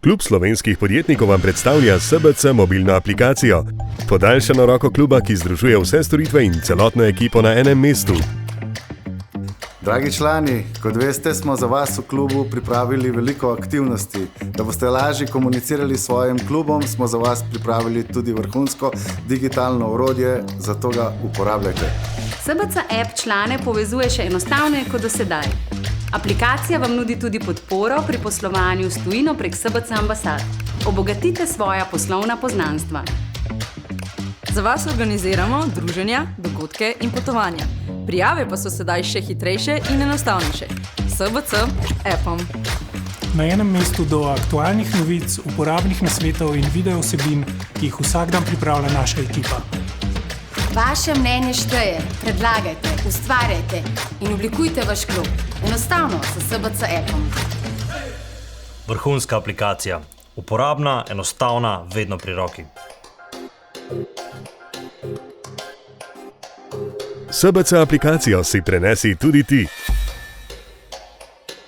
Klub slovenskih podjetnikov vam predstavlja SBC mobilno aplikacijo. Podaljšano roko kluba, ki združuje vse storitve in celotno ekipo na enem mestu. Dragi člani, kot veste, smo za vas v klubu pripravili veliko aktivnosti. Da boste lažje komunicirali s svojim klubom, smo za vas pripravili tudi vrhunsko digitalno orodje, zato ga uporabljajte. SBC app člane povezuje še enostavneje kot do sedaj. Aplikacija vam nudi tudi podporo pri poslovanju s tujino prek SBC ambasad. Obogatite svoja poslovna poznanstva. Za vas organiziramo druženja, dogodke in potovanja. Prijave pa so sedaj še hitrejše in enostavnejše. SBC appom. Na enem mestu do aktualnih novic, uporabnih nasvetov in video vsebin, ki jih vsak dan pripravlja naša ekipa. Vaše mnenje šteje, predlagajte, ustvarjajte in oblikujte vaš klub. Enostavno s SBC appom. Vrhunska aplikacija. Uporabna, enostavna, vedno pri roki. SBC aplikacijo si prenesi tudi ti.